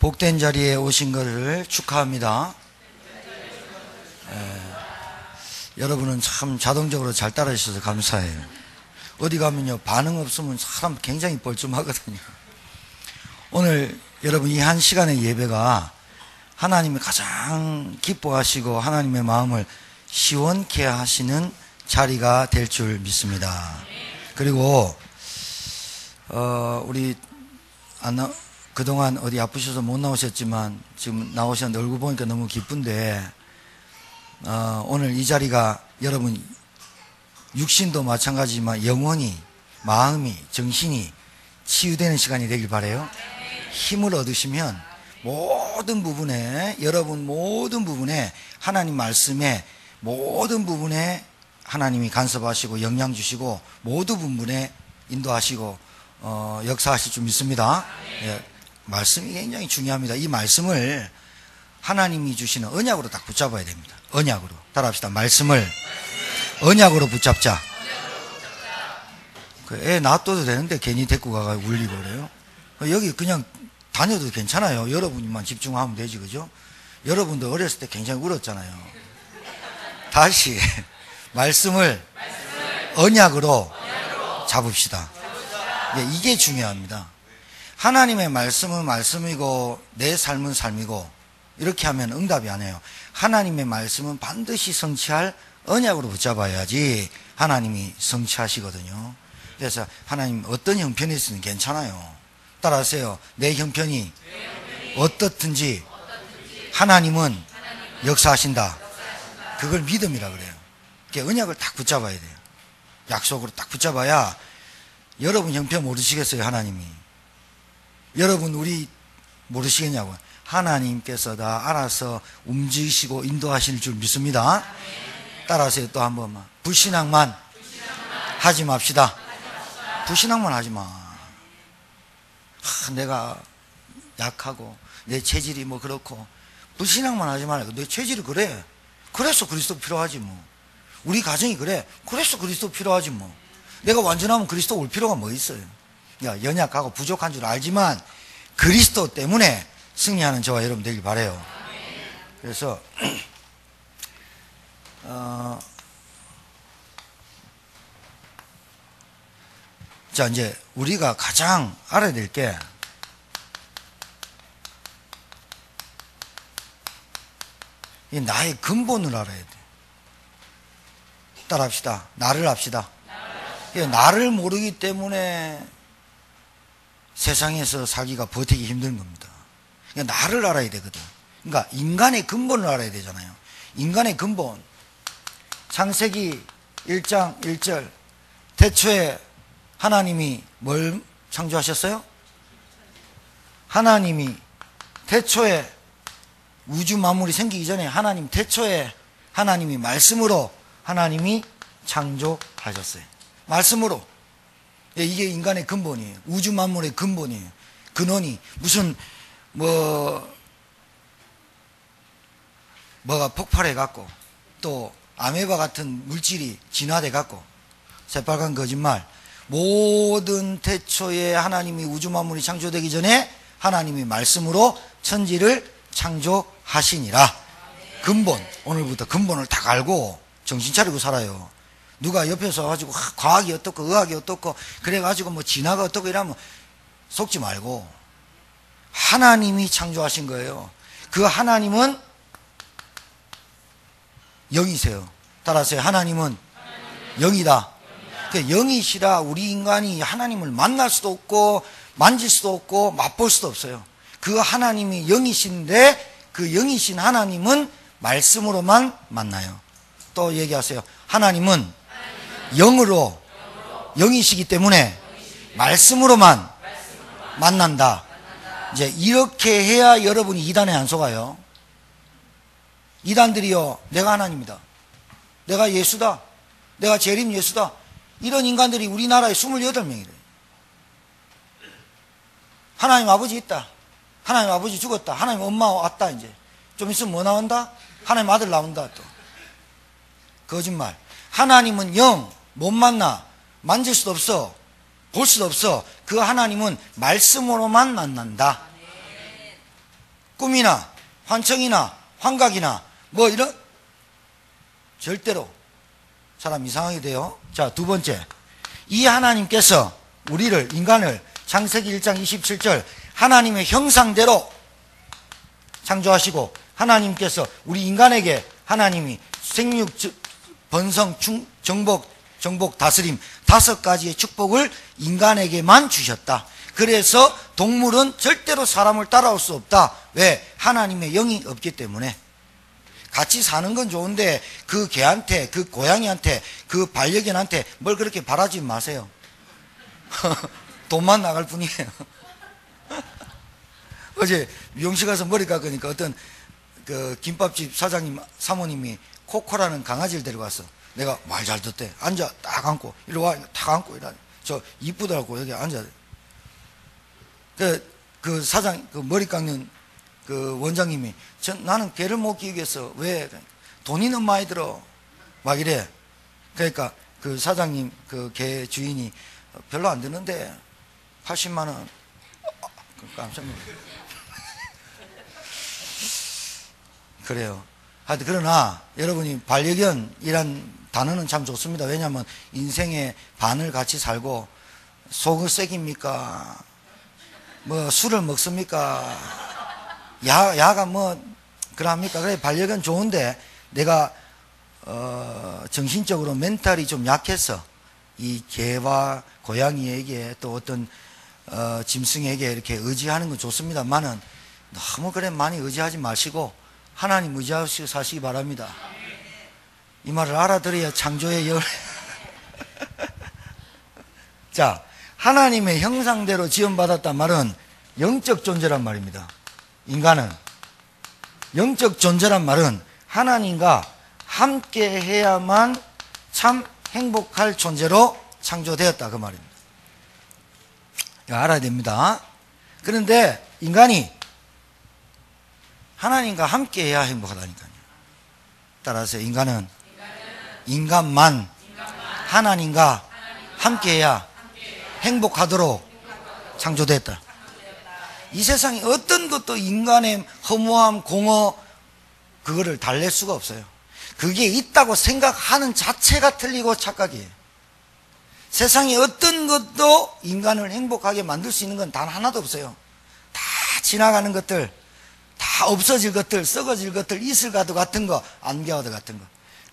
복된 자리에 오신 것을 축하합니다. 여러분은 참 자동적으로 잘 따라주셔서 감사해요. 어디 가면요, 반응 없으면 사람 굉장히 뻘쭘하거든요. 오늘 여러분 이 한 시간의 예배가 하나님이 가장 기뻐하시고 하나님의 마음을 시원케 하시는 자리가 될 줄 믿습니다. 그리고 우리 그동안 어디 아프셔서 못 나오셨지만 지금 나오셨는데 얼굴 보니까 너무 기쁜데 오늘 이 자리가 여러분 육신도 마찬가지지만 영혼이, 마음이, 정신이 치유되는 시간이 되길 바라요. 힘을 얻으시면 모든 부분에, 여러분 모든 부분에 하나님 말씀에 모든 부분에 하나님이 간섭하시고 영향 주시고 모든 부분에 인도하시고 역사하실 줄 믿습니다. 예, 말씀이 굉장히 중요합니다. 이 말씀을 하나님이 주시는 언약으로 딱 붙잡아야 됩니다. 언약으로. 따라합시다. 말씀을 언약으로 붙잡자. 애 놔둬도 되는데 괜히 데리고 가가 울리고 그래요. 여기 그냥 다녀도 괜찮아요. 여러분만 집중하면 되지, 그죠? 여러분도 어렸을 때 굉장히 울었잖아요. 다시 말씀을 언약으로 잡읍시다. 예, 이게 중요합니다. 하나님의 말씀은 말씀이고 내 삶은 삶이고 이렇게 하면 응답이 안 해요. 하나님의 말씀은 반드시 성취할 언약으로 붙잡아야지 하나님이 성취하시거든요. 그래서 하나님 어떤 형편이 있으면 괜찮아요. 따라하세요. 내 형편이 어떻든지 하나님은 역사하신다. 그걸 믿음이라 그래요. 언약을 딱 붙잡아야 돼요. 약속으로 딱 붙잡아야 여러분 형편 모르시겠어요, 하나님이. 여러분 우리 모르시겠냐고. 하나님께서 다 알아서 움직이시고 인도하실 줄 믿습니다. 따라하세요. 또 한 번만. 불신앙만 하지 맙시다. 불신앙만 하지 마. 내가 약하고 내 체질이 뭐 그렇고 불신앙만 하지 말고. 내 체질이 그래. 그래서 그리스도 필요하지 뭐. 우리 가정이 그래. 그래서 그리스도 필요하지 뭐. 내가 완전하면 그리스도 올 필요가 뭐 있어요. 연약하고 부족한 줄 알지만 그리스도 때문에 승리하는 저와 여러분 되길 바라요. 그래서 자, 이제 우리가 가장 알아야 될 게 이 나의 근본을 알아야 돼. 따라합시다. 나를 합시다. 나를 모르기 때문에 세상에서 살기가 버티기 힘든 겁니다. 그러니까 나를 알아야 되거든. 그러니까 인간의 근본을 알아야 되잖아요. 인간의 근본. 창세기 1장 1절. 태초에 하나님이 뭘 창조하셨어요? 하나님이 태초에 우주 만물이 생기기 전에 하나님 태초에 하나님이 말씀으로 하나님이 창조하셨어요. 말씀으로. 이게 인간의 근본이에요. 우주 만물의 근본이에요. 근원이 무슨 뭐가 폭발해 갖고 또 아메바 같은 물질이 진화돼 갖고 새빨간 거짓말. 모든 태초에 하나님이 우주 만물이 창조되기 전에 하나님이 말씀으로 천지를 창조하시니라. 근본. 오늘부터 근본을 딱 알고 정신 차리고 살아요. 누가 옆에서 가지고 과학이 어떻고 의학이 어떻고 그래가지고 뭐 진화가 어떻고 이러면 속지 말고 하나님이 창조하신 거예요. 그 하나님은 영이세요. 따라하세요. 하나님은 영이다. 영이시라 우리 인간이 하나님을 만날 수도 없고 만질 수도 없고 맛볼 수도 없어요. 그 하나님이 영이신데 그 영이신 하나님은 말씀으로만 만나요. 또 얘기하세요. 하나님은 영으로 영이시기 때문에 말씀으로만 만난다. 이제 이렇게 해야 여러분이 이단에 안 속아요. 이단들이요, 내가 하나님이다, 내가 예수다, 내가 재림 예수다, 이런 인간들이 우리나라에 28명이래. 하나님 아버지 있다, 하나님 아버지 죽었다, 하나님 엄마 왔다. 이제 좀 있으면 뭐 나온다? 하나님 아들 나온다. 또 거짓말. 하나님은 영, 못 만나, 만질 수도 없어, 볼 수도 없어. 그 하나님은 말씀으로만 만난다. 꿈이나 환청이나 환각이나 뭐 이런 절대로 사람 이상하게 돼요. 자, 두 번째, 이 하나님께서 우리를 인간을 창세기 1장 27절 하나님의 형상대로 창조하시고 하나님께서 우리 인간에게 하나님이 생육, 번성, 정복, 다스림 5가지의 축복을 인간에게만 주셨다. 그래서 동물은 절대로 사람을 따라올 수 없다. 왜? 하나님의 영이 없기 때문에. 같이 사는 건 좋은데 그 개한테, 그 고양이한테, 그 반려견한테 뭘 그렇게 바라지 마세요. 돈만 나갈 뿐이에요. 어제 미용실 가서 머리 깎으니까 어떤 그 김밥집 사장님 사모님이 코코라는 강아지를 데리고 왔어. 내가 말 잘 듣대. 앉아 딱 앉고 이리 와 딱 앉고 이러니 저 이쁘더라고. 여기 앉아. 그 사장 그 머리 깎는 그 원장님이 나는 개를 못 키우겠어. 왜? 돈이 너무 많이 들어. 막 이래. 그러니까 그 사장님 그 개 주인이 별로 안 드는데 80만 원. 깜짝 놀랐어요. 그래요. 하여튼 그러나 여러분이 반려견이란 단어는 참 좋습니다. 왜냐하면 인생의 반을 같이 살고 속을 새깁니까? 뭐 술을 먹습니까? 야가 뭐 그럽니까? 그래 반려견 좋은데 내가 정신적으로 멘탈이 좀 약해서 이 개와 고양이에게 또 어떤 짐승에게 이렇게 의지하는 건 좋습니다만은 너무 그래 많이 의지하지 마시고 하나님 의지하시고 사시기 바랍니다. 이 말을 알아들어야 창조의 열. 자, 하나님의 형상대로 지음받았단 말은 영적 존재란 말입니다. 인간은 영적 존재란 말은 하나님과 함께 해야만 참 행복할 존재로 창조되었다 그 말입니다. 이거 알아야 됩니다. 그런데 인간이 하나님과 함께 해야 행복하다니까요. 따라서 인간만 하나님과 함께 해야 행복하도록 창조됐다. 이 세상에 어떤 것도 인간의 허무함, 공허 그거를 달랠 수가 없어요. 그게 있다고 생각하는 자체가 틀리고 착각이에요. 세상에 어떤 것도 인간을 행복하게 만들 수 있는 건 단 하나도 없어요. 다 지나가는 것들, 다 없어질 것들, 썩어질 것들, 이슬가드 같은 거, 안개와드 같은 거.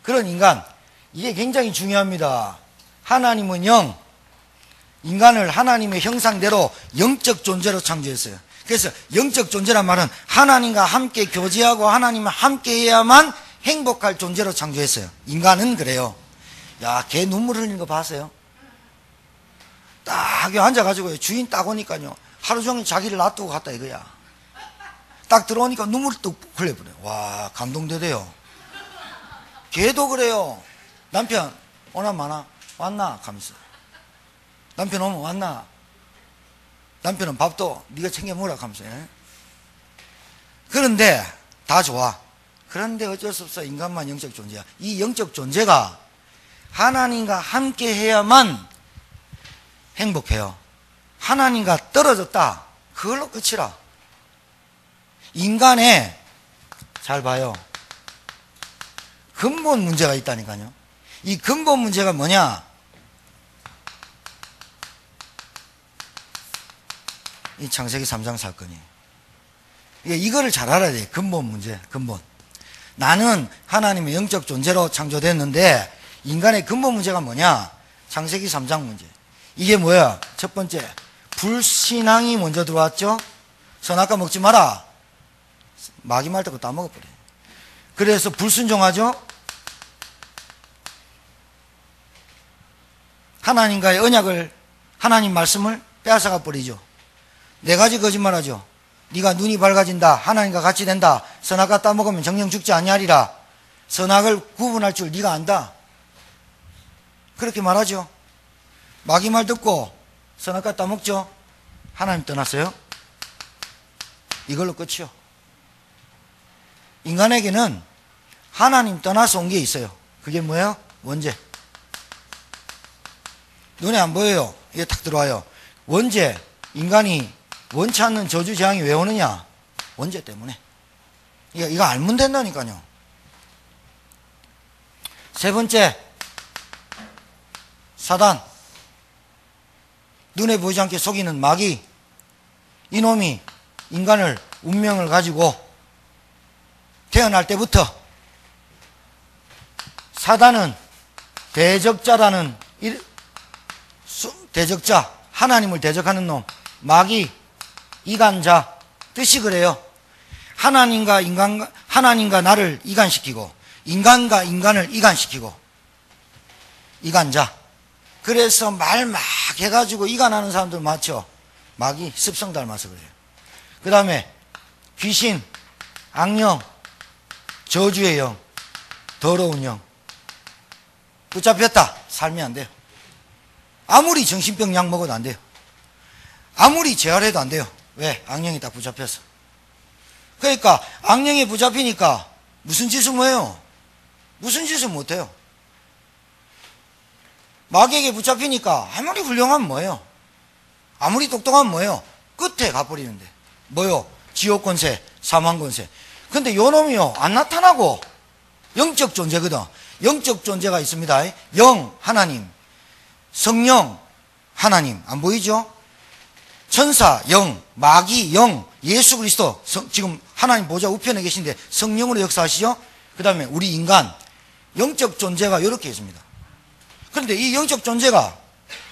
그런 인간, 이게 굉장히 중요합니다. 하나님은 영, 인간을 하나님의 형상대로 영적 존재로 창조했어요. 그래서 영적 존재란 말은 하나님과 함께 교제하고 하나님과 함께 해야만 행복할 존재로 창조했어요. 인간은 그래요. 야, 개 눈물 흘리는 거 봤어요? 딱 앉아가지고 주인 딱 오니까요 하루 종일 자기를 놔두고 갔다 이거야. 딱 들어오니까 눈물이 뚝 흘려버려요. 와, 감동되대요. 개도 그래요. 남편 오나 마나 왔나 하면서 남편 오면 왔나? 남편은 밥도 네가 챙겨 먹으라 하면서. 그런데 다 좋아. 그런데 어쩔 수 없어. 인간만 영적 존재야. 이 영적 존재가 하나님과 함께 해야만 행복해요. 하나님과 떨어졌다. 그걸로 끝이라. 인간에 잘 봐요. 근본 문제가 있다니까요. 이 근본 문제가 뭐냐? 이 창세기 3장 사건이. 이거를 잘 알아야 돼요. 근본 문제, 근본. 나는 하나님의 영적 존재로 창조됐는데 인간의 근본 문제가 뭐냐? 창세기 3장 문제. 이게 뭐야? 첫 번째, 불신앙이 먼저 들어왔죠? 선악과 먹지 마라. 마귀 말 듣고 다 먹어버려. 그래서 불순종하죠? 하나님과의 언약을, 하나님 말씀을 빼앗아가 버리죠. 네 가지 거짓말하죠. 네가 눈이 밝아진다. 하나님과 같이 된다. 선악과 따먹으면 정령 죽지 아니하리라. 선악을 구분할 줄 네가 안다. 그렇게 말하죠. 마귀 말 듣고 선악과 따먹죠. 하나님 떠났어요. 이걸로 끝이요. 인간에게는 하나님 떠나서 온 게 있어요. 그게 뭐예요? 원죄. 눈에 안 보여요. 이게 딱 들어와요. 원죄. 인간이 원치 않는 저주 재앙이 왜 오느냐? 원죄 때문에. 이거 알면 된다니까요. 세 번째, 사단. 눈에 보이지 않게 속이는 마귀. 이놈이 인간을, 운명을 가지고 태어날 때부터 사단은 대적자라는, 대적자, 하나님을 대적하는 놈, 마귀, 이간자, 뜻이 그래요. 하나님과 나를 이간시키고, 인간과 인간을 이간시키고, 이간자. 그래서 말 막 해가지고 이간하는 사람들 많죠. 마귀, 습성 닮아서 그래요. 그 다음에 귀신, 악령, 저주의 영, 더러운 영. 붙잡혔다. 살면 안 돼요. 아무리 정신병 약 먹어도 안 돼요. 아무리 재활해도 안 돼요. 왜? 악령이 딱 붙잡혔어. 그러니까 악령이 붙잡히니까 무슨 짓을 못해요? 무슨 짓을 못해요? 마귀에게 붙잡히니까 아무리 훌륭하면 뭐예요? 아무리 똑똑하면 뭐예요? 끝에 가버리는데. 뭐요? 지옥 권세, 사망 권세. 근데 요 놈이요, 안 나타나고 영적 존재거든. 영적 존재가 있습니다. 영, 하나님. 성령, 하나님. 안 보이죠? 천사, 영, 마귀, 영, 예수 그리스도. 지금 하나님 보좌 우편에 계신데 성령으로 역사하시죠? 그 다음에 우리 인간. 영적 존재가 이렇게 있습니다. 그런데 이 영적 존재가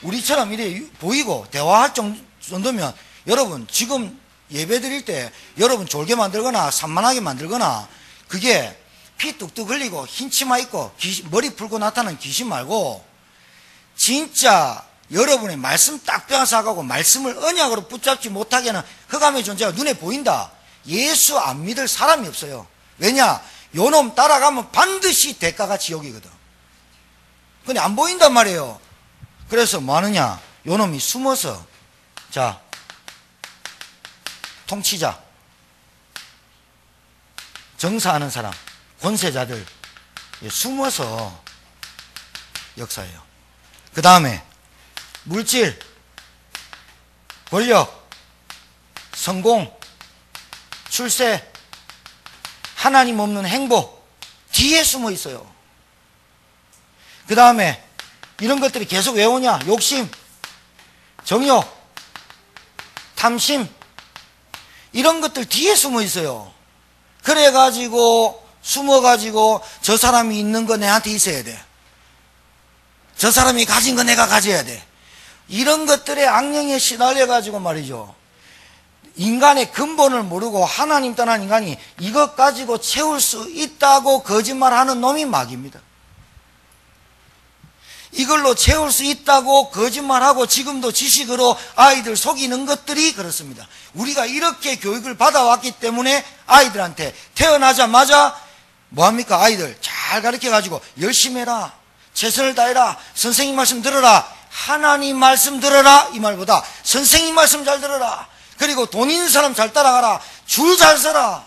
우리처럼 이래 보이고 대화할 정도면, 여러분 지금 예배 드릴 때 여러분 졸게 만들거나 산만하게 만들거나, 그게 피 뚝뚝 흘리고 흰 치마 입고 머리 풀고 나타나는 귀신 말고, 진짜 여러분의 말씀 딱 빼앗아가고 말씀을 언약으로 붙잡지 못하게 하는 흑암의 존재가 눈에 보인다. 예수 안 믿을 사람이 없어요. 왜냐? 요놈 따라가면 반드시 대가가 지옥이거든. 근데 안 보인단 말이에요. 그래서 뭐 하느냐? 요놈이 숨어서, 자, 통치자, 정사하는 사람, 권세자들, 숨어서 역사해요. 그 다음에 물질, 권력, 성공, 출세, 하나님 없는 행복, 뒤에 숨어 있어요. 그 다음에 이런 것들이 계속 왜 오냐? 욕심, 정욕, 탐심, 이런 것들 뒤에 숨어 있어요. 그래가지고 숨어가지고 저 사람이 있는 거 내한테 있어야 돼. 저 사람이 가진 거 내가 가져야 돼. 이런 것들에 악령에 시달려가지고 말이죠. 인간의 근본을 모르고 하나님 떠난 인간이 이것 가지고 채울 수 있다고 거짓말하는 놈이 마귀입니다. 이걸로 채울 수 있다고 거짓말하고 지금도 지식으로 아이들 속이는 것들이 그렇습니다. 우리가 이렇게 교육을 받아왔기 때문에 아이들한테 태어나자마자 뭐합니까? 아이들 잘 가르쳐가지고 열심히 해라, 최선을 다해라, 선생님 말씀 들어라, 하나님 말씀 들어라, 이 말보다 선생님 말씀 잘 들어라, 그리고 돈 있는 사람 잘 따라가라, 줄 잘 서라.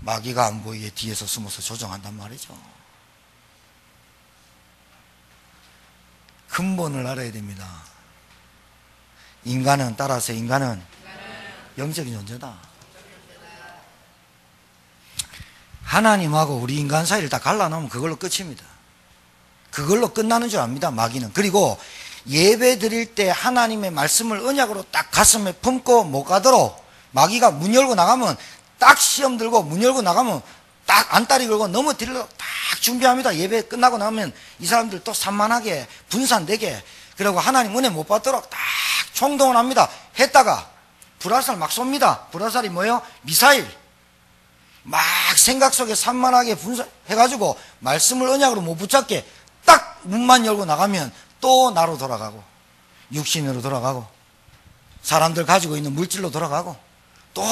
마귀가 안 보이게 뒤에서 숨어서 조정한단 말이죠. 근본을 알아야 됩니다. 인간은, 따라서 인간은 영적인 존재다. 하나님하고 우리 인간 사이를 다 갈라놓으면 그걸로 끝입니다. 그걸로 끝나는 줄 압니다, 마귀는. 그리고 예배 드릴 때 하나님의 말씀을 언약으로 딱 가슴에 품고 못 가도록, 마귀가 문 열고 나가면 딱 시험 들고, 문 열고 나가면 딱 안다리 걸고 넘어뜨리려고 딱 준비합니다. 예배 끝나고 나면 이 사람들 또 산만하게 분산되게, 그리고 하나님 은혜 못 받도록 딱 총동원 합니다. 했다가 불화살 막 쏩니다. 불화살이 뭐예요? 미사일. 막 생각 속에 산만하게 분산해가지고 말씀을 언약으로 못 붙잡게 딱 문만 열고 나가면 또 나로 돌아가고, 육신으로 돌아가고, 사람들 가지고 있는 물질로 돌아가고, 또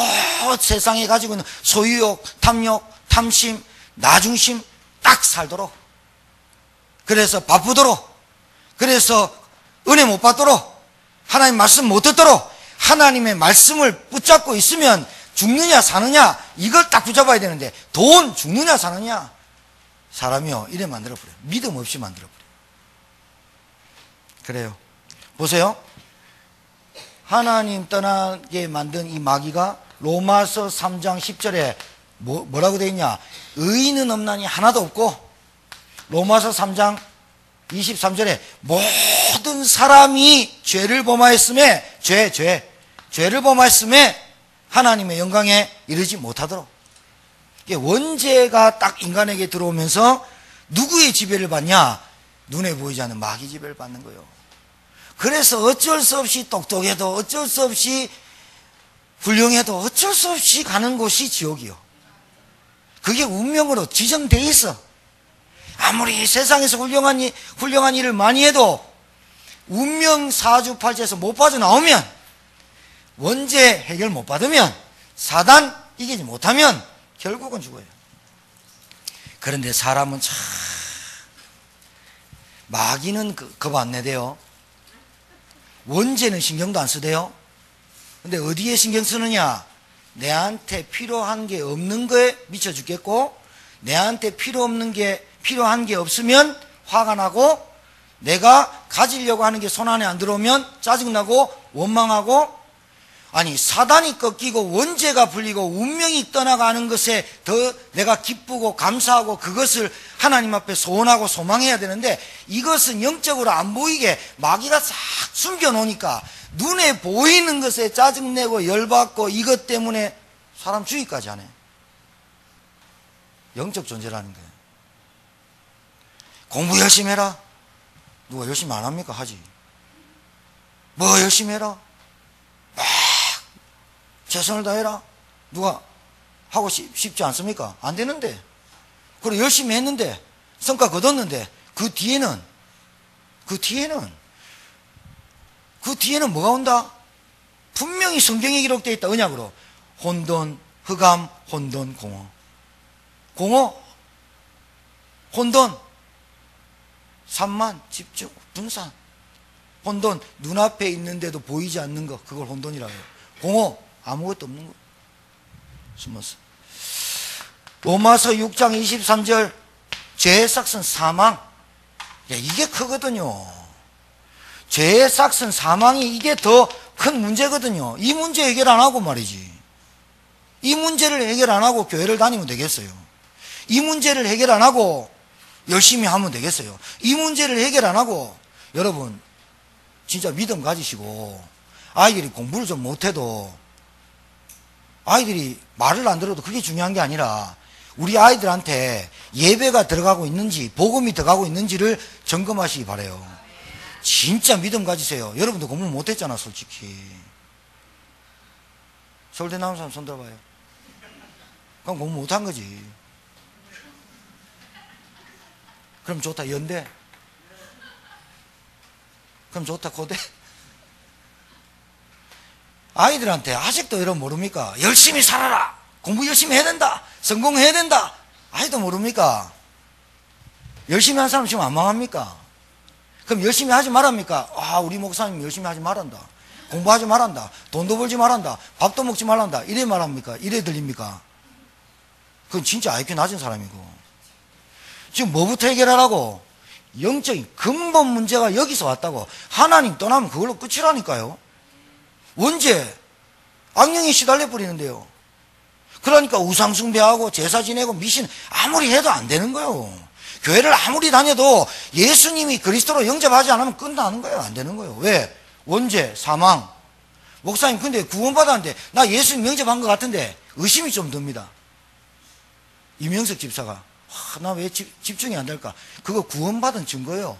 세상에 가지고 있는 소유욕, 탐욕, 탐심, 나중심 딱 살도록, 그래서 바쁘도록, 그래서 은혜 못 받도록, 하나님 말씀 못 듣도록, 하나님의 말씀을 붙잡고 있으면 죽느냐 사느냐 이걸 딱 붙잡아야 되는데, 돈 죽느냐 사느냐, 사람이요 이래 만들어버려요. 믿음 없이 만들어버려요. 그래요. 보세요. 하나님 떠나게 만든 이 마귀가 로마서 3장 10절에 뭐라고 되어 있냐? 의인은 없나니 하나도 없고, 로마서 3장 23절에 모든 사람이 죄를 범하였음에, 죄를 범하였음에 하나님의 영광에 이르지 못하도록. 원죄가 딱 인간에게 들어오면서 누구의 지배를 받냐? 눈에 보이지 않는 마귀 지배를 받는 거예요. 그래서 어쩔 수 없이 똑똑해도, 어쩔 수 없이 훌륭해도, 어쩔 수 없이 가는 곳이 지옥이요. 그게 운명으로 지정되어 있어. 아무리 세상에서 훌륭한 일을 많이 해도 운명 사주팔자에서 못 빠져나오면, 원죄 해결 못 받으면, 사단 이기지 못하면 결국은 죽어요. 그런데 사람은 참, 마귀는 겁 안 내대요. 원죄는 신경도 안 쓰대요. 근데 어디에 신경 쓰느냐? 내한테 필요한 게 없는 거에 미쳐 죽겠고, 내한테 필요한 게 없으면 화가 나고, 내가 가지려고 하는 게 손 안에 안 들어오면 짜증나고 원망하고, 아니 사단이 꺾이고 원죄가 풀리고 운명이 떠나가는 것에 더 내가 기쁘고 감사하고 그것을 하나님 앞에 소원하고 소망해야 되는데, 이것은 영적으로 안 보이게 마귀가 싹 숨겨놓으니까 눈에 보이는 것에 짜증내고 열받고 이것 때문에 사람 죽이까지 하네. 영적 존재라는 거예요. 공부 열심히 해라. 누가 열심히 안 합니까? 하지. 뭐 열심히 해라. 막 최선을 다해라. 누가 하고 싶지 않습니까? 안 되는데. 그리고 열심히 했는데 성과 거뒀는데 그 뒤에는 뭐가 온다? 분명히 성경에 기록되어 있다. 언약으로 혼돈, 흑암, 혼돈, 공허, 혼돈, 산만, 집중, 분산. 혼돈, 눈앞에 있는데도 보이지 않는 거, 그걸 혼돈이라고 해요. 공허, 아무것도 없는 거. 숨어서. 로마서 6장 23절, 죄의 삭은 사망. 야, 이게 크거든요. 죄의 삭은 사망이 이게 더 큰 문제거든요. 이 문제 해결 안 하고 말이지. 이 문제를 해결 안 하고 교회를 다니면 되겠어요? 이 문제를 해결 안 하고 열심히 하면 되겠어요? 이 문제를 해결 안 하고, 여러분 진짜 믿음 가지시고, 아이들이 공부를 좀 못해도, 아이들이 말을 안 들어도 그게 중요한 게 아니라 우리 아이들한테 예배가 들어가고 있는지, 복음이 들어가고 있는지를 점검하시기 바라요. 진짜 믿음 가지세요. 여러분도 공부 못했잖아 솔직히. 서울대 나온 사람 손 들어봐요. 그럼 공부 못한 거지. 그럼 좋다 연대. 그럼 좋다 고대. 아이들한테 아직도 이런 모릅니까? 열심히 살아라. 공부 열심히 해야 된다. 성공해야 된다. 아이도 모릅니까? 열심히 한 사람 지금 안 망합니까? 그럼 열심히 하지 말랍니까? 아, 우리 목사님 열심히 하지 말란다. 공부하지 말란다. 돈도 벌지 말란다. 밥도 먹지 말란다. 이래 말합니까? 이래 들립니까? 그건 진짜 IQ 낮은 사람이고. 지금 뭐부터 해결하라고? 영적인 근본 문제가 여기서 왔다고. 하나님 떠나면 그걸로 끝이라니까요. 언제? 악령이 시달려 버리는데요. 그러니까 우상숭배하고 제사 지내고 미신 아무리 해도 안 되는 거예요. 교회를 아무리 다녀도 예수님이 그리스도로 영접하지 않으면 끝나는 거예요. 안 되는 거예요. 왜? 원죄, 사망. 목사님 근데 구원받았는데 나 예수님 영접한 것 같은데 의심이 좀 듭니다. 이명석 집사가 나 왜 집중이 안 될까? 그거 구원받은 증거예요.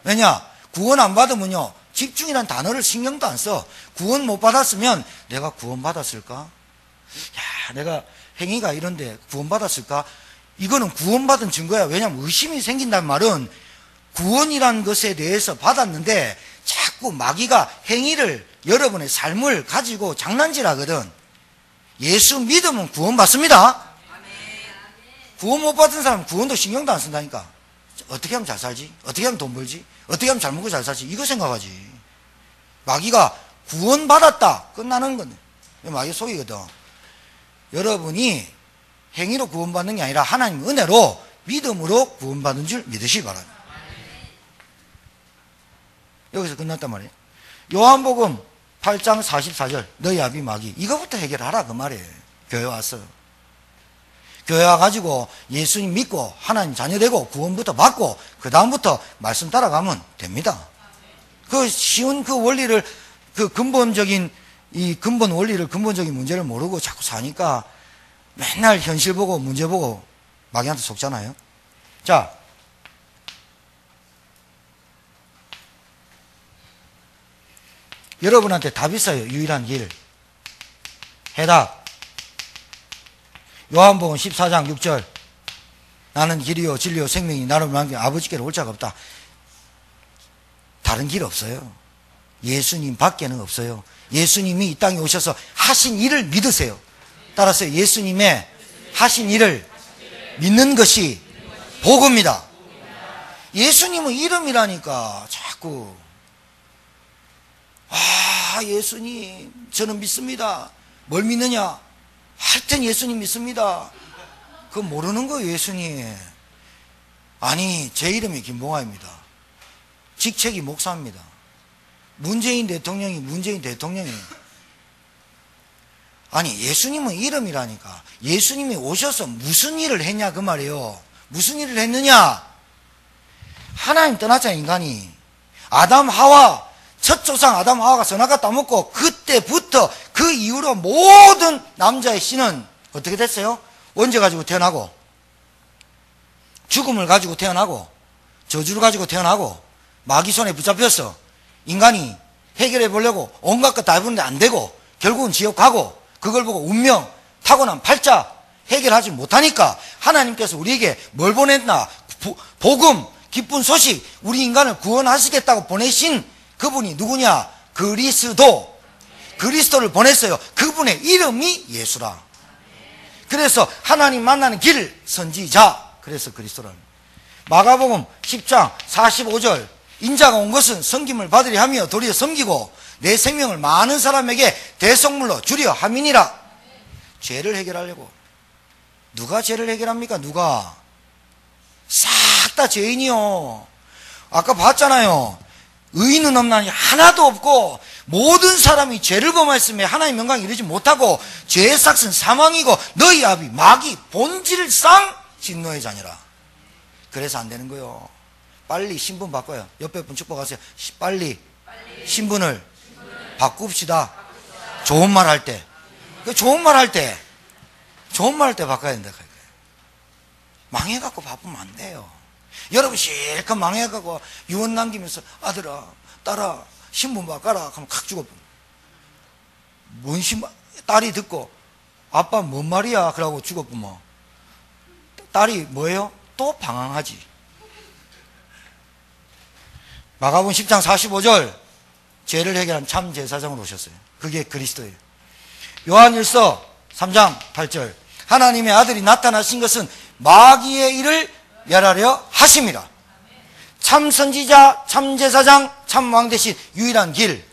왜냐? 구원 안 받으면요 집중이란 단어를 신경도 안 써. 구원 못 받았으면 내가 구원받았을까? 야, 내가 행위가 이런데 구원받았을까? 이거는 구원받은 증거야. 왜냐하면 의심이 생긴다는 말은 구원이라는 것에 대해서 받았는데 자꾸 마귀가 행위를, 여러분의 삶을 가지고 장난질하거든. 예수 믿으면 구원받습니다. 구원 못 받은 사람은 구원도 신경도 안 쓴다니까. 어떻게 하면 잘 살지? 어떻게 하면 돈 벌지? 어떻게 하면 잘 먹고 잘 살지? 이거 생각하지. 마귀가 구원받았다 끝나는 건데, 마귀 속이거든. 여러분이 행위로 구원받는 게 아니라 하나님 은혜로 믿음으로 구원받는 줄 믿으시기 바랍니다. 여기서 끝났단 말이에요. 요한복음 8장 44절 너희 아비 마귀 이거부터 해결하라 그 말이에요. 교회 와서 교회 와가지고 예수님 믿고 하나님 자녀되고 구원부터 받고 그 다음부터 말씀 따라가면 됩니다. 그 쉬운 그 원리를 그 근본적인 이 근본 원리를 근본적인 문제를 모르고 자꾸 사니까 맨날 현실 보고 문제 보고 마귀한테 속잖아요. 자, 여러분한테 답 있어요. 유일한 길. 해답. 요한복음 14장 6절. 나는 길이요 진리요 생명이 나를 만든 아버지께로 올 자가 없다. 다른 길 없어요. 예수님 밖에는 없어요. 예수님이 이 땅에 오셔서 하신 일을 믿으세요. 따라서 예수님의 하신 일을 믿는 것이 복음이다. 예수님은 이름이라니까 자꾸 예수님 저는 믿습니다. 뭘 믿느냐? 하여튼 예수님 믿습니다. 그거 모르는 거예요. 예수님. 아니 제 이름이 김봉화입니다. 직책이 목사입니다. 문재인 대통령이 문재인 대통령이에요. 아니 예수님은 이름이라니까. 예수님이 오셔서 무슨 일을 했냐 그 말이에요. 무슨 일을 했느냐? 하나님 떠났잖아요. 인간이. 아담 하와 첫 조상 아담 하와가 선악과 따먹고 그때부터 그 이후로 모든 남자의 씨는 어떻게 됐어요? 원죄 가지고 태어나고 죽음을 가지고 태어나고 저주를 가지고 태어나고 마귀 손에 붙잡혔어. 인간이 해결해 보려고 온갖 것 다 해보는데 안 되고 결국은 지옥 가고 그걸 보고 운명 타고난 팔자 해결하지 못하니까 하나님께서 우리에게 뭘 보냈나? 복음, 기쁜 소식, 우리 인간을 구원하시겠다고 보내신 그분이 누구냐? 그리스도. 그리스도를 보냈어요. 그분의 이름이 예수라. 그래서 하나님 만나는 길 선지자. 그래서 그리스도라는. 마가복음 10장 45절 인자가 온 것은 섬김을 받으려 하며 도리어 섬기고 내 생명을 많은 사람에게 대속물로 주려 함이니라. 죄를 해결하려고. 누가 죄를 해결합니까? 누가? 싹 다 죄인이요. 아까 봤잖아요. 의인은 없나니 하나도 없고 모든 사람이 죄를 범하였으며 하나님의 영광에 이르지 못하고 죄의 삭은 사망이고 너희 아비 마귀 본질상 진노의 자녀라. 그래서 안 되는 거요. 빨리 신분 바꿔요. 옆에 분 축복하세요. 빨리 신분을 바꿉시다. 좋은 말 할 때. 좋은 말 할 때 바꿔야 된다. 망해갖고 바쁘면 안 돼요. 여러분 실컷 망해갖고 유언 남기면서 아들아 딸아 신분 바꿔라 하면 칵 죽어버려. 뭔 신분? 딸이 듣고 아빠 뭔 말이야 그러고 죽어버리면 딸이 뭐예요? 또 방황하지. 마가복음 10장 45절 죄를 해결한 참 제사장으로 오셨어요. 그게 그리스도예요. 요한일서 3장 8절 하나님의 아들이 나타나신 것은 마귀의 일을 멸하려 하심이라. 참 선지자, 참 제사장, 참 왕 대신 유일한 길.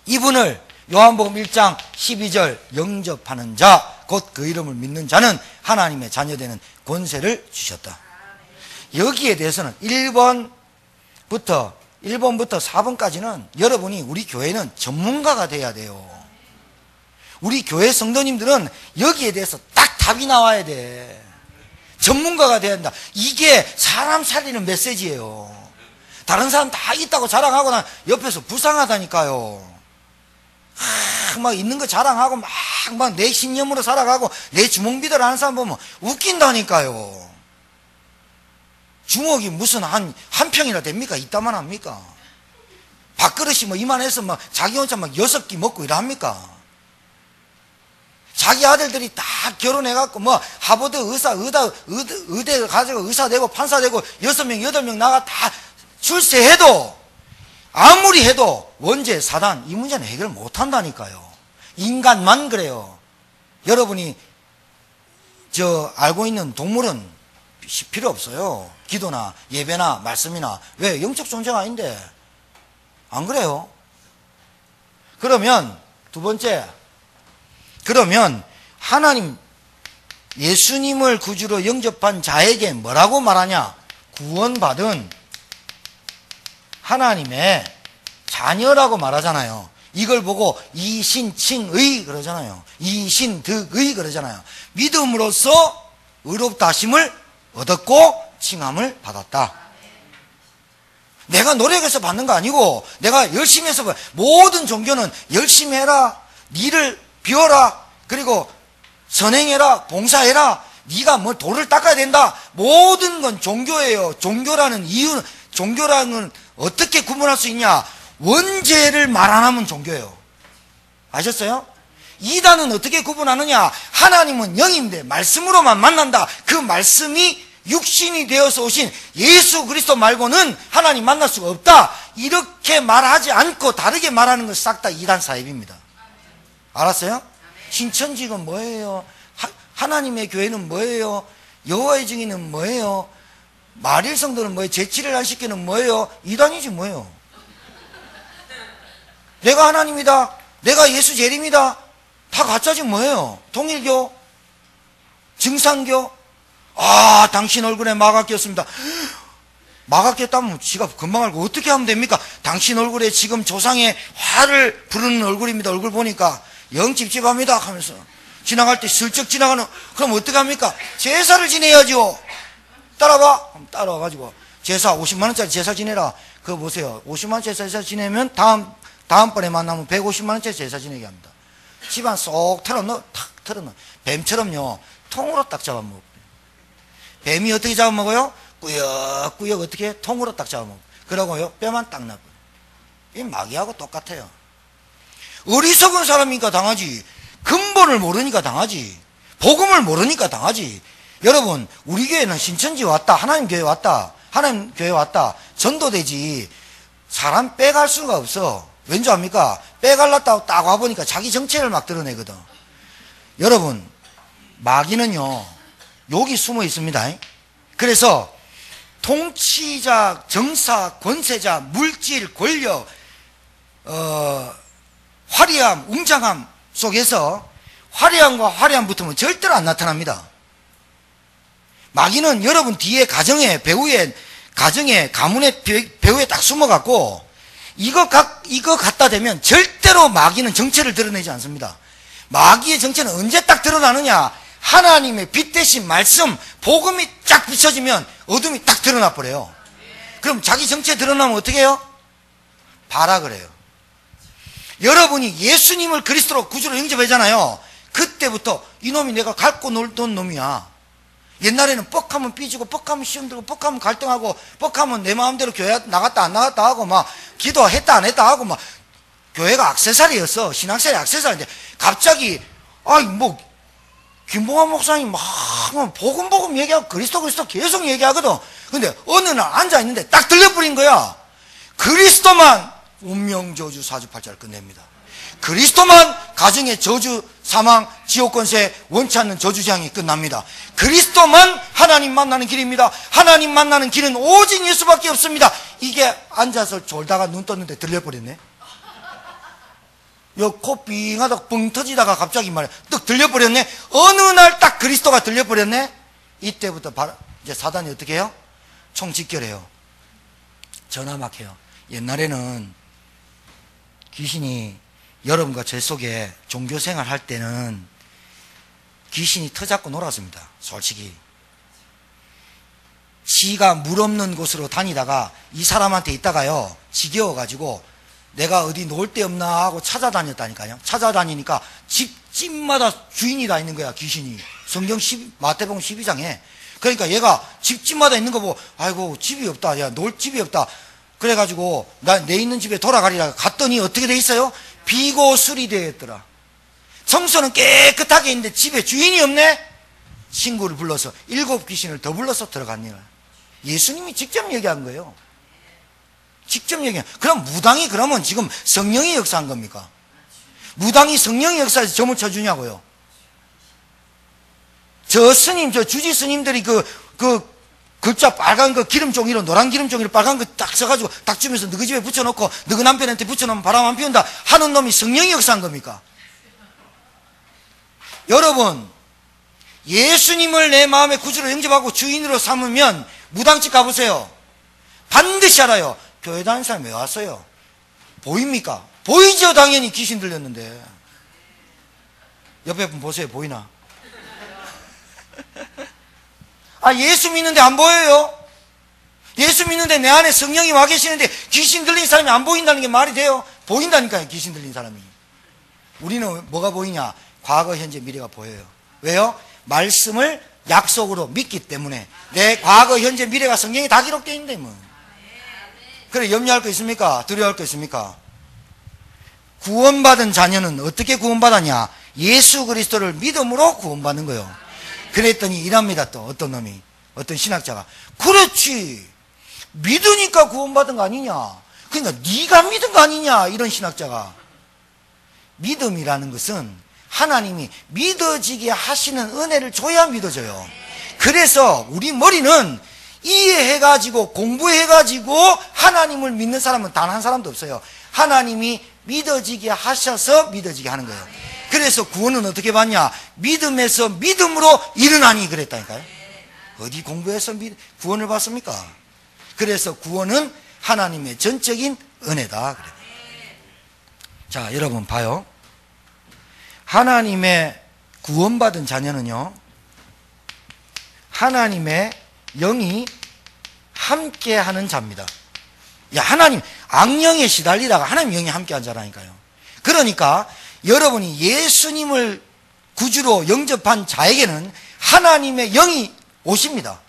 이분을 요한복음 1장 12절 영접하는 자, 곧 그 이름을 믿는 자는 하나님의 자녀되는 권세를 주셨다. 여기에 대해서는 1번부터 4번까지는 여러분이 우리 교회는 전문가가 돼야 돼요. 우리 교회 성도님들은 여기에 대해서 딱 답이 나와야 돼. 전문가가 돼야 된다. 이게 사람 살리는 메시지예요. 다른 사람 다 있다고 자랑하고 난 옆에서 불쌍하다니까요. 막 있는 거 자랑하고 막 내 신념으로 살아가고 내 주먹미들 하는 사람 보면 웃긴다니까요. 주먹이 무슨 한 평이나 됩니까? 이따만 합니까? 밥그릇이 뭐 이만해서 막 자기 혼자 막 6끼 먹고 이러합니까? 자기 아들들이 다 결혼해갖고 뭐 하버드 의대 가지고 의사 되고 판사 되고 6명 8명 나가 다 출세해도 아무리 해도 원죄 사단 이 문제는 해결 못한다니까요. 인간만 그래요. 여러분이 알고 있는 동물은 필요 없어요. 기도나 예배나 말씀이나. 왜? 영적 존재가 아닌데. 안 그래요? 그러면 두 번째, 그러면 하나님 예수님을 구주로 영접한 자에게 뭐라고 말하냐? 구원받은 하나님의 자녀라고 말하잖아요. 이걸 보고 이신칭의 그러잖아요. 이신득의 그러잖아요. 믿음으로써 의롭다 하심을 얻었고 칭함을 받았다. 내가 노력해서 받는 거 아니고 내가 열심히 해서 모든 종교는 열심히 해라, 니를 비워라, 그리고 선행해라, 봉사해라, 네가 뭐 돌을 닦아야 된다. 모든 건 종교예요. 종교라는 이유는, 종교라는 어떻게 구분할 수 있냐? 원죄를 말 안 하면 종교예요. 아셨어요? 이단은 어떻게 구분하느냐? 하나님은 영인데 말씀으로만 만난다. 그 말씀이 육신이 되어서 오신 예수 그리스도 말고는 하나님 만날 수가 없다. 이렇게 말하지 않고 다르게 말하는 건 싹 다 이단 사입입니다. 알았어요? 신천지는 뭐예요? 하나님의 교회는 뭐예요? 여호와의 증인은 뭐예요? 말일성도는 뭐예요? 제7일 안식교는 뭐예요? 이단이지 뭐예요? 내가 하나님이다, 내가 예수 재림이다, 다 가짜지 뭐예요? 통일교, 증산교. 아, 당신 얼굴에 마가 꼈습니다. 마가 꼈다면 지가 금방 알고 어떻게 하면 됩니까? 당신 얼굴에 지금 조상의 화를 부르는 얼굴입니다. 얼굴 보니까 영 찝찝합니다 하면서 지나갈 때 슬쩍 지나가는. 그럼 어떻게 합니까? 제사를 지내야죠. 따라와. 따라와가지고 제사 50만원짜리 제사 지내라. 그거 보세요. 50만원짜리 제사 지내면 다음번에 만나면 150만원짜리 제사 지내게 합니다. 집안 쏙 탁 털어넣어. 뱀처럼요, 통으로 딱 잡아먹어요. 뱀이 어떻게 잡아먹어요? 꾸역꾸역 어떻게? 통으로 딱 잡아먹어요. 그러고요, 뼈만 딱 놔버려요. 이 마귀하고 똑같아요. 어리석은 사람이니까 당하지, 근본을 모르니까 당하지, 복음을 모르니까 당하지. 여러분, 우리 교회는 신천지 왔다, 하나님 교회 왔다, 하나님 교회 왔다, 전도되지 사람 빼갈 수가 없어. 왠지 압니까? 빼갈랐다고 딱 와보니까 자기 정체를 막 드러내거든. 여러분, 마귀는요, 여기 숨어 있습니다. 그래서 통치자, 정사, 권세자, 물질, 권력, 화려함, 웅장함 속에서 화려함과 화려함 붙으면 절대로 안 나타납니다. 마귀는 여러분 뒤에 가정에, 배우에, 가정에, 가문의 배우에 딱 숨어갖고 이거 갖다 대면 절대로 마귀는 정체를 드러내지 않습니다. 마귀의 정체는 언제 딱 드러나느냐? 하나님의 빛 대신 말씀, 복음이 쫙 비춰지면 어둠이 딱 드러나 버려요. 그럼 자기 정체 드러나면 어떻게 해요? 봐라 그래요. 여러분이 예수님을 그리스도로 구주로 영접하잖아요. 그때부터 이놈이 내가 갖고 놀던 놈이야. 옛날에는 뻑하면 삐지고 뻑하면 시험 들고 뻑하면 갈등하고 뻑하면 내 마음대로 교회 나갔다 안 나갔다 하고 막 기도했다 안 했다 하고 막 교회가 액세서리였어. 신앙생활이 액세서리인데 갑자기 김봉환 목사님 막 복음 얘기하고 그리스도 계속 얘기하거든. 근데 어느 날 앉아있는데 딱 들려버린 거야. 그리스도만 운명저주 사주팔자를 끝냅니다. 그리스도만 가정의 저주, 사망, 지옥 권세, 원치 않는 저주장이 끝납니다. 그리스도만 하나님 만나는 길입니다. 하나님 만나는 길은 오직 예수밖에 없습니다. 이게 앉아서 졸다가 눈 떴는데 들려버렸네. 코 빙하다 뻥 터지다가 갑자기 말이야 떡 들려버렸네. 어느 날 딱 그리스도가 들려버렸네. 이때부터 이제 사단이 어떻게 해요? 총집결해요. 전화 막 해요. 옛날에는 귀신이 여러분과 제 속에 종교생활 할 때는 귀신이 터잡고 놀았습니다. 솔직히 지가 물 없는 곳으로 다니다가 이 사람한테 있다가요 지겨워가지고 내가 어디 놀 데 없나 하고 찾아다녔다니까요. 찾아다니니까 집마다 주인이 다 있는 거야. 귀신이. 성경 마태복음 12장에. 그러니까 얘가 집마다 있는 거 보고 아이고 집이 없다, 야 놀 집이 없다, 그래가지고 내 있는 집에 돌아가리라 갔더니 어떻게 돼 있어요? 비고 수리되어 있더라. 청소는 깨끗하게 있는데 집에 주인이 없네. 친구를 불러서 7 귀신을 더 불러서 들어갔네요. 예수님이 직접 얘기한 거예요. 직접 얘기한. 그럼 무당이 그러면 지금 성령이 역사한 겁니까? 무당이 성령의 역사에서 점을 쳐주냐고요. 저 스님, 저 주지 스님들이 그 글자 빨간 거 기름 종이로, 노란 기름 종이로 빨간 거 딱 써가지고 딱 주면서 너희 집에 붙여놓고 너희 남편한테 붙여놓으면 바람 안 피운다 하는 놈이 성령이 역사한 겁니까? 여러분, 예수님을 내 마음의 구주로 영접하고 주인으로 삼으면 무당집 가보세요. 반드시 알아요. 교회 다니는 사람이 왜 왔어요? 보입니까? 보이죠? 당연히 귀신 들렸는데. 옆에 분 보세요. 보이나? 아, 예수 믿는데 안 보여요? 예수 믿는데 내 안에 성령이 와 계시는데 귀신 들린 사람이 안 보인다는 게 말이 돼요? 보인다니까요. 귀신 들린 사람이. 우리는 뭐가 보이냐? 과거, 현재, 미래가 보여요. 왜요? 말씀을 약속으로 믿기 때문에. 내 과거, 현재, 미래가 성경에 다 기록되어 있는데 뭐. 그래, 염려할 거 있습니까? 두려워할 거 있습니까? 구원받은 자녀는 어떻게 구원받았냐? 예수 그리스도를 믿음으로 구원받는 거예요. 그랬더니 이랍니다. 또 어떤 놈이, 어떤 신학자가, 그렇지, 믿으니까 구원받은 거 아니냐, 그러니까 네가 믿은 거 아니냐, 이런 신학자가. 믿음이라는 것은 하나님이 믿어지게 하시는 은혜를 줘야 믿어져요. 그래서 우리 머리는 이해해가지고 공부해가지고 하나님을 믿는 사람은 단 한 사람도 없어요. 하나님이 믿어지게 하셔서 믿어지게 하는 거예요. 그래서 구원은 어떻게 받냐? 믿음에서 믿음으로 일어나니 그랬다니까요. 어디 공부해서 구원을 받습니까? 그래서 구원은 하나님의 전적인 은혜다. 그래요. 자, 여러분 봐요. 하나님의 구원받은 자녀는요, 하나님의 영이 함께하는 자입니다. 야, 하나님 악령에 시달리다가 하나님 영이 함께한 자라니까요. 그러니까 여러분이 예수님을 구주로 영접한 자에게는 하나님의 영이 오십니다.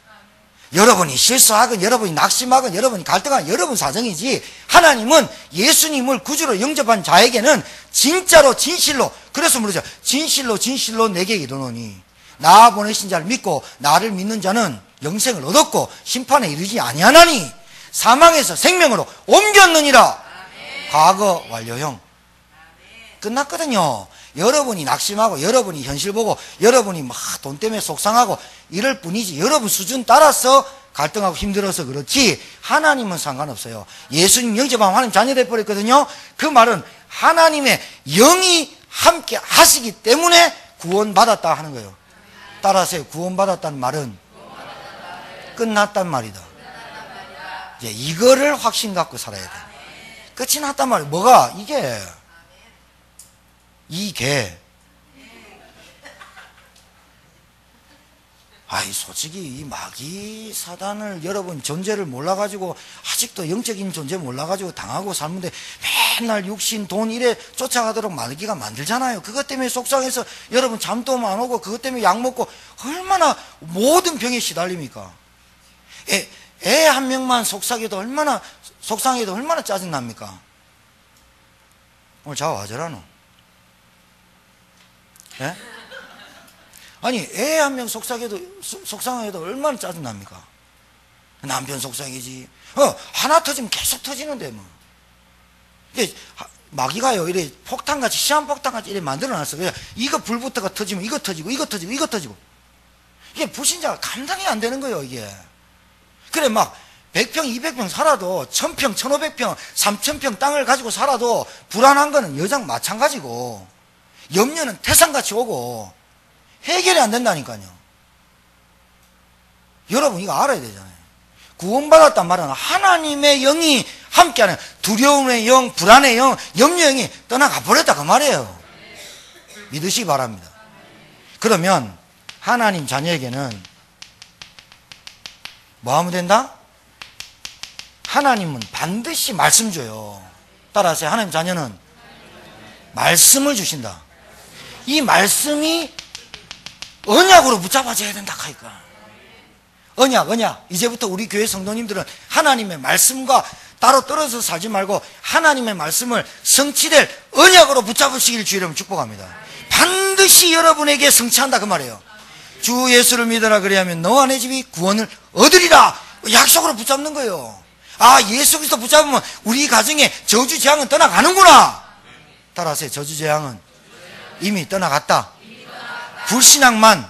여러분이 실수하건 여러분이 낙심하건 여러분이 갈등하건 여러분 사정이지, 하나님은 예수님을 구주로 영접한 자에게는 진짜로 진실로, 그래서 물으죠. 진실로 진실로 내게 이르노니 나 보내신 자를 믿고 나를 믿는 자는 영생을 얻었고 심판에 이르지 아니하나니 사망에서 생명으로 옮겼느니라. 과거 완료형. 끝났거든요. 여러분이 낙심하고 여러분이 현실 보고 여러분이 막 돈 때문에 속상하고 이럴 뿐이지, 여러분 수준 따라서 갈등하고 힘들어서 그렇지 하나님은 상관없어요. 예수님 영접하면 하나님 자녀 돼버렸거든요. 그 말은 하나님의 영이 함께 하시기 때문에 구원받았다 하는 거예요. 따라서 구원받았다는 말은 끝났단 말이다. 이제 이거를 확신 갖고 살아야 돼. 끝이 났단 말이에요. 뭐가? 이게 아이, 솔직히 이 마귀 사단을 여러분 존재를 몰라가지고 아직도 영적인 존재 몰라가지고 당하고 살는데 맨날 육신 돈 이래 쫓아가도록 마귀가 만들잖아요. 그것 때문에 속상해서 여러분 잠도 안 오고 그것 때문에 약 먹고 얼마나 모든 병에 시달립니까? 애 한 명만 속상해도 얼마나 짜증납니까? 오늘 자와 와저라노? 예? 아니, 애 한 명 속상해도 얼마나 짜증납니까? 남편 속상이지. 하나 터지면 계속 터지는데 뭐. 이게 마귀가요, 이래 폭탄같이, 시한폭탄같이 이래 만들어놨어. 그냥 이거 불부터가 터지면 이거 터지고 이거 터지고 이거 터지고. 이게 불신자가 감당이 안 되는 거예요, 이게. 그래, 막 100평, 200평 살아도 1000평, 1500평, 3000평 땅을 가지고 살아도 불안한 거는 여장 마찬가지고, 염려는 태산같이 오고 해결이 안 된다니까요. 여러분 이거 알아야 되잖아요. 구원받았단 말은 하나님의 영이 함께하는, 두려움의 영, 불안의 영, 염려의 영이 떠나가 버렸다 그 말이에요. 믿으시기 바랍니다. 그러면 하나님 자녀에게는 뭐 하면 된다? 하나님은 반드시 말씀 줘요. 따라서 하나님 자녀는 말씀을 주신다. 이 말씀이 언약으로 붙잡아져야 된다 하니까. 언약. 이제부터 우리 교회 성도님들은 하나님의 말씀과 따로 떨어져서 살지 말고 하나님의 말씀을 성취될 언약으로 붙잡으시길 주의 이름으로 축복합니다. 반드시 여러분에게 성취한다 그 말이에요. 주 예수를 믿어라 그리하면 너와 내 집이 구원을 얻으리라. 약속으로 붙잡는 거예요. 아, 예수 그리스도 붙잡으면 우리 가정에 저주 재앙은 떠나가는구나. 따라서 저주 재앙은 이미 떠나갔다. 불신앙만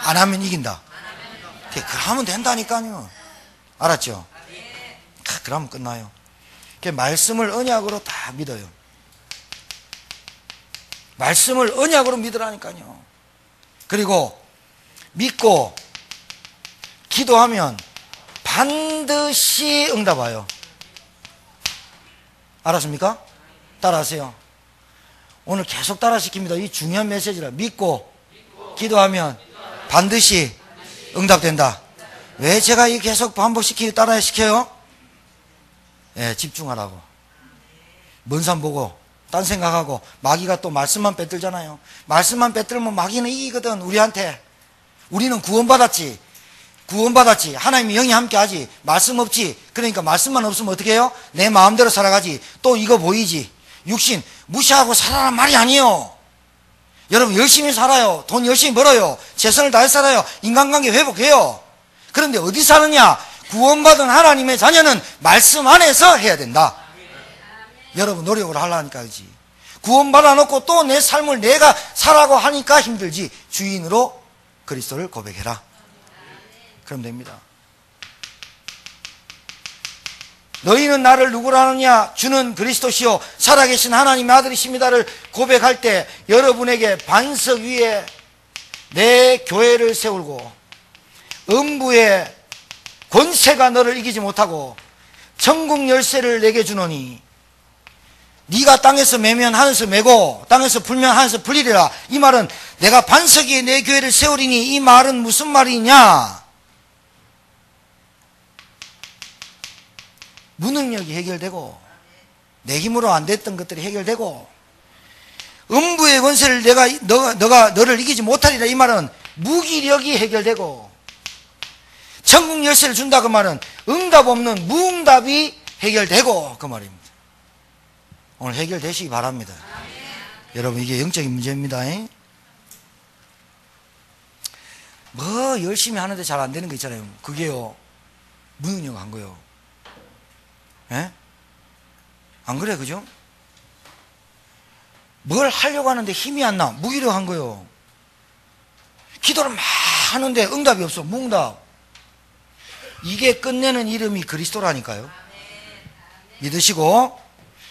안 하면 이긴다. 그러면 된다니까요. 알았죠? 그러면 끝나요. 말씀을 언약으로 다 믿어요. 말씀을 언약으로 믿으라니까요. 그리고 믿고 기도하면 반드시 응답 와요. 알았습니까? 따라하세요. 오늘 계속 따라시킵니다. 이 중요한 메시지라. 믿고 기도하면 반드시 응답된다. 왜 제가 이 계속 반복시키고 따라시켜요? 예, 집중하라고. 먼 산 보고 딴 생각하고 마귀가 또 말씀만 빼들잖아요. 말씀만 빼들면 마귀는 이기거든. 우리한테. 우리는 구원받았지. 하나님이 영이 함께하지. 말씀 없지. 그러니까 말씀만 없으면 어떻게 해요? 내 마음대로 살아가지. 또 이거 보이지. 육신 무시하고 살아란 말이 아니에요. 여러분 열심히 살아요. 돈 열심히 벌어요. 최선을 다해 살아요. 인간관계 회복해요. 그런데 어디 사느냐? 구원받은 하나님의 자녀는 말씀 안에서 해야 된다. 여러분 노력을 하려니까 그렇지. 구원받아 놓고 또 내 삶을 내가 살라고 하니까 힘들지. 주인으로 그리스도를 고백해라. 그럼 됩니다. 너희는 나를 누구라 하느냐? 주는 그리스도시요 살아계신 하나님의 아들이십니다를 고백할 때 여러분에게 반석 위에 내 교회를 세우고 음부의 권세가 너를 이기지 못하고 천국 열쇠를 내게 주노니 네가 땅에서 매면 하늘에서 매고 땅에서 풀면 하늘에서 풀리리라. 이 말은 내가 반석 위에 내 교회를 세우리니 이 말은 무슨 말이냐? 무능력이 해결되고 내 힘으로 안 됐던 것들이 해결되고 음부의 권세를 너가 너를 이기지 못하리라. 이 말은 무기력이 해결되고 천국 열쇠를 준다. 그 말은 응답 없는 무응답이 해결되고 그 말입니다. 오늘 해결되시기 바랍니다. 여러분 이게 영적인 문제입니다. 뭐 열심히 하는데 잘 안 되는 거 있잖아요. 그게요 무능력한 거요. 예? 안 그래, 그죠? 뭘 하려고 하는데 힘이 안 나. 무기력한 거요. 기도를 막 하는데 응답이 없어. 무응답. 이게 끝내는 이름이 그리스도라니까요. 믿으시고.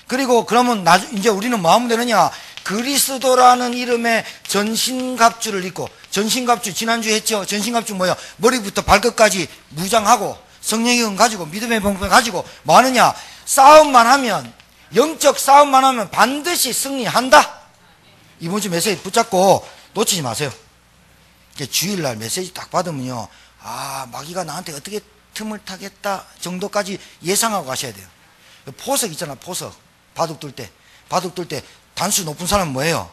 그리고 그러면 이제 우리는 뭐 하면 되느냐? 그리스도라는 이름의 전신갑주를 입고, 전신갑주 지난주에 했죠. 전신갑주 뭐야? 머리부터 발끝까지 무장하고 성령의 은 가지고 믿음의 방패 가지고 뭐 하느냐? 싸움만 하면, 영적 싸움만 하면 반드시 승리한다. 이번 주 메시지 붙잡고 놓치지 마세요. 주일날 메시지 딱 받으면요, 아 마귀가 나한테 어떻게 틈을 타겠다 정도까지 예상하고 가셔야 돼요. 포석 있잖아. 포석 바둑 둘 때 단수 높은 사람은 뭐예요?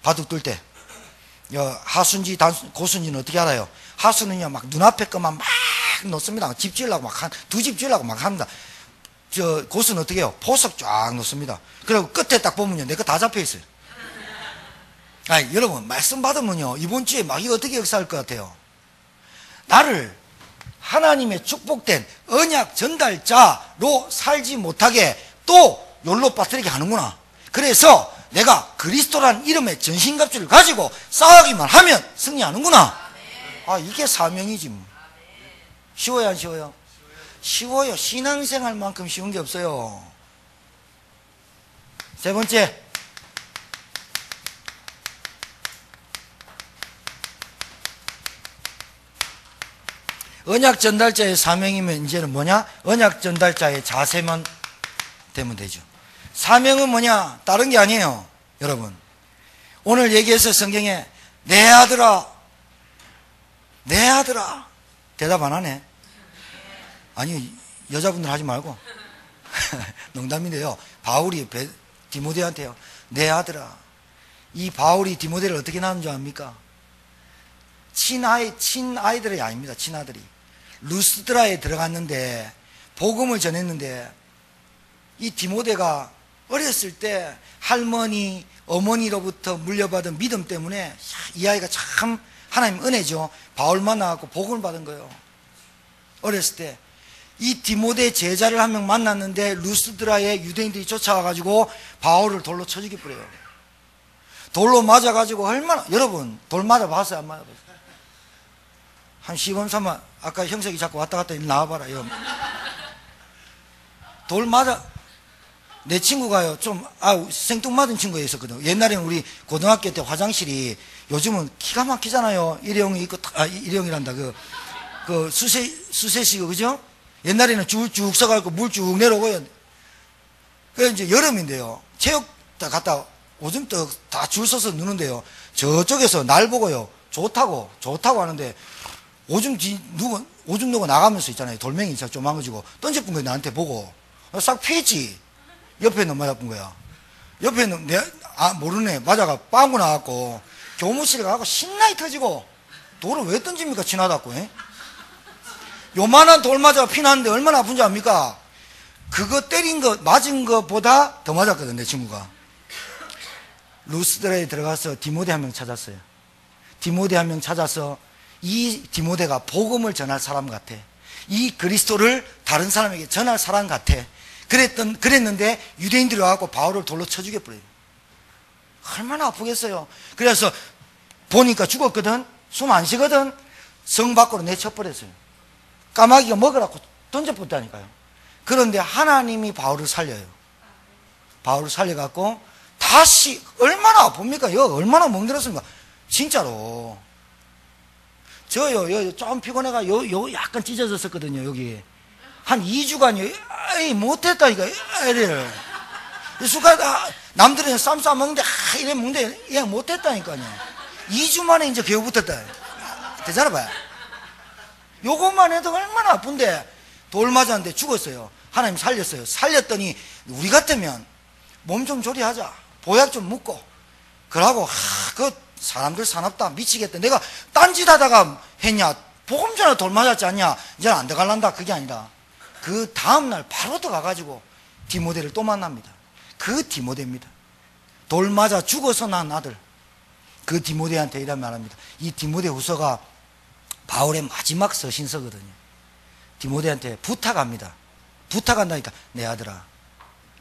바둑 둘 때 하수인지 고수인지는 어떻게 알아요? 하수는요 막 눈앞에 것만 막 놓습니다. 집 지으려고 막 두 집 지으려고 막 합니다. 고수는 어떻게 해요? 포석 쫙 놓습니다. 그리고 끝에 딱 보면요 내 거 다 잡혀 있어요. 아니 여러분 말씀 받으면요 이번 주에 마귀가 어떻게 역사할 것 같아요? 나를 하나님의 축복된 언약 전달자로 살지 못하게 또 욜로 빠뜨리게 하는구나. 그래서 내가 그리스도라는 이름의 전신갑주를 가지고 싸우기만 하면 승리하는구나. 아 이게 사명이지 뭐. 쉬워요 안 쉬워요? 쉬워요. 신앙생활만큼 쉬운 게 없어요. 세 번째, 언약 전달자의 사명이면 이제는 뭐냐? 언약 전달자의 자세만 되면 되죠. 사명은 뭐냐? 다른 게 아니에요. 여러분 오늘 얘기해서 성경에 내 아들아 대답 안 하네. 아니 여자분들 하지 말고 농담인데요. 바울이 디모데한테요 내 아들아. 이 바울이 디모데를 어떻게 낳은 줄 압니까? 친아이들이 아닙니다. 친아들이 루스드라에 들어갔는데 복음을 전했는데 이 디모데가 어렸을 때 할머니 어머니로부터 물려받은 믿음 때문에 이 아이가 참 하나님 은혜죠. 바울 만나갖고 복음을 받은 거예요. 어렸을 때 이 디모데 제자를 한 명 만났는데 루스드라에 유대인들이 쫓아와가지고 바울을 돌로 쳐 죽여버려요. 돌로 맞아가지고 얼마나, 여러분 돌 맞아봤어요 안 맞아봤어요? 한 시범삼아 아까 형석이 자꾸 왔다 갔다 나와봐라. 돌 맞아. 내 친구가요 좀 생뚱맞은 친구가 있었거든. 옛날에는 우리 고등학교 때 화장실이, 요즘은 기가 막히잖아요. 일회용이 있고 일회용이란다. 그 수세식 그죠? 옛날에는 쭉 써가지고 물 쭉 내려오고요. 그래 이제 여름인데요. 체육 갔다 오줌떡 다 줄 서서 누는데요. 저쪽에서 날 보고요. 좋다고 하는데 오줌 누고 나가면서 있잖아요. 돌멩이 조만거지고 던져본 거예요. 나한테 보고. 싹 피했지. 옆에 놈 맞아본 거야. 옆에 놈, 모르네. 맞아가 빵꾸 나갖고 교무실에 가고 신나게 터지고 돌을 왜 던집니까? 지나갔고. 요만한 돌 맞아 피났는데 얼마나 아픈지 압니까? 그거 맞은 거보다 더 맞았거든, 내 친구가. 루스드라에 들어가서 디모데 한 명 찾았어요. 디모데 한 명 찾아서 이 디모데가 복음을 전할 사람 같아. 이 그리스도를 다른 사람에게 전할 사람 같아. 그랬는데 유대인들이 와갖고 바울을 돌로 쳐 죽여버려요. 얼마나 아프겠어요. 그래서 보니까 죽었거든. 숨 안 쉬거든. 성 밖으로 내쳐버렸어요. 까마귀가 먹으라고 던져버렸다니까요. 그런데 하나님이 바울을 살려요. 바울을 살려갖고 다시 얼마나 아픕니까? 여기 얼마나 멍들었습니까? 진짜로. 저요 좀 피곤해가 요 약간 찢어졌었거든요. 여기 한 2주간요 못했다니까. 이래요. 남들은 쌈 싸먹는데 이래 먹는데 얘 못했다니까요. 2주 만에 이제 겨우 붙었다. 되잖아 봐요. 요것만 해도 얼마나 아픈데 돌 맞았는데 죽었어요. 하나님 살렸어요. 살렸더니 우리 같으면 몸 좀 조리하자. 보약 좀 묻고 그러고 그 사람들 사납다 미치겠다. 내가 딴짓 하다가 했냐? 복음 전에 돌 맞았지 않냐? 이제는 안 들어갈란다. 그게 아니라 그 다음날 바로 들어가가지고 디모데를 또 만납니다. 그 디모데입니다. 돌 맞아 죽어서 난 아들. 그 디모데한테 이런 말합니다. 이 디모데 후서가 바울의 마지막 서신서거든요. 디모데한테 부탁합니다. 부탁한다니까. 내 아들아,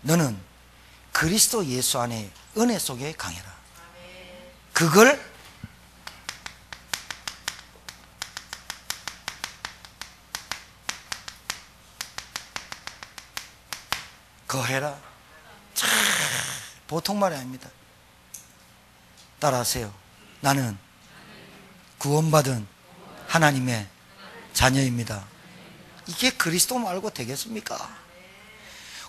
너는 그리스도 예수 안에 은혜 속에 강해라. 그걸 거해라. 참 보통 말이 아닙니다. 따라하세요. 나는 구원받은 하나님의 자녀입니다. 이게 그리스도 말고 되겠습니까?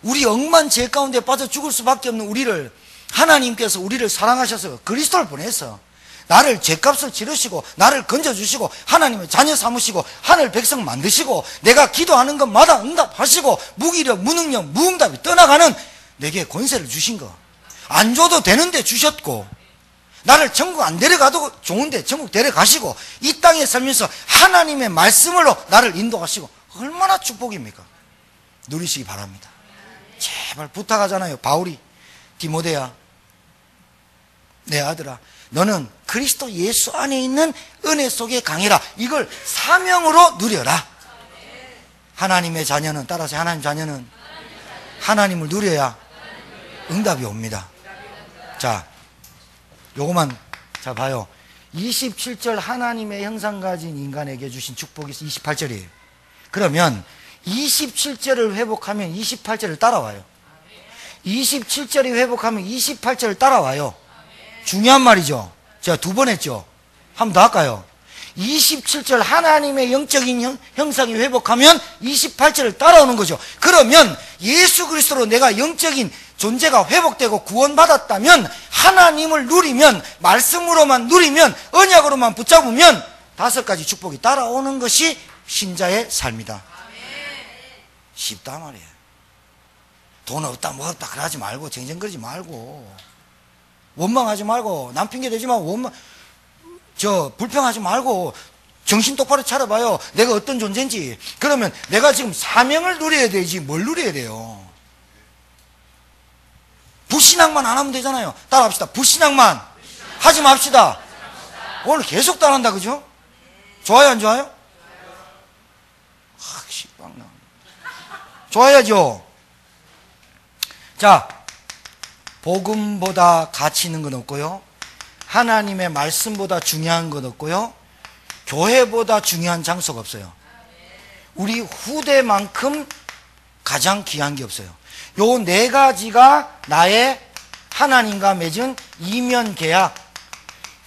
우리 억만 죄 가운데 빠져 죽을 수밖에 없는 우리를 하나님께서 우리를 사랑하셔서 그리스도를 보내서 나를 죄값을 치르시고 나를 건져주시고 하나님의 자녀 삼으시고 하늘 백성 만드시고 내가 기도하는 것마다 응답하시고 무기력, 무능력, 무응답이 떠나가는 내게 권세를 주신 거. 안 줘도 되는데 주셨고 나를 천국 안 데려가도 좋은데 천국 데려가시고 이 땅에 살면서 하나님의 말씀으로 나를 인도하시고 얼마나 축복입니까? 누리시기 바랍니다. 제발 부탁하잖아요. 바울이 디모데야, 내 아들아, 너는 그리스도 예수 안에 있는 은혜 속에 강해라. 이걸 사명으로 누려라. 하나님의 자녀는, 따라서 하나님 자녀는 하나님을 누려야 응답이 옵니다. 자, 요거만 자 봐요. 27절 하나님의 형상 가진 인간에게 주신 축복이 28절이에요. 그러면 27절을 회복하면 28절을 따라와요. 27절이 회복하면 28절을 따라와요. 중요한 말이죠. 제가 두 번 했죠. 한 번 더 할까요? 27절 하나님의 영적인 형상이 회복하면 28절을 따라오는 거죠. 그러면 예수 그리스도로 내가 영적인 존재가 회복되고 구원받았다면 하나님을 누리면 말씀으로만 누리면 언약으로만 붙잡으면 5가지 축복이 따라오는 것이 신자의 삶이다. 쉽다 말이에요. 돈 없다 뭐 없다 그러지 말고 쟁쟁거리지 말고 원망하지 말고 남 핑계 대지 말고 불평하지 말고 정신 똑바로 차려봐요. 내가 어떤 존재인지. 그러면 내가 지금 사명을 누려야 되지 뭘 누려야 돼요. 불신앙만 안 하면 되잖아요. 따라합시다. 불신앙만 하지 맙시다. 오늘 계속 따라한다 그죠? 좋아요 안 좋아요? 씨빵나. 좋아야죠. 자, 복음보다 가치 있는 건 없고요. 하나님의 말씀보다 중요한 건 없고요. 교회보다 중요한 장소가 없어요. 우리 후대만큼 가장 귀한 게 없어요. 요 4가지가 나의 하나님과 맺은 이면 계약.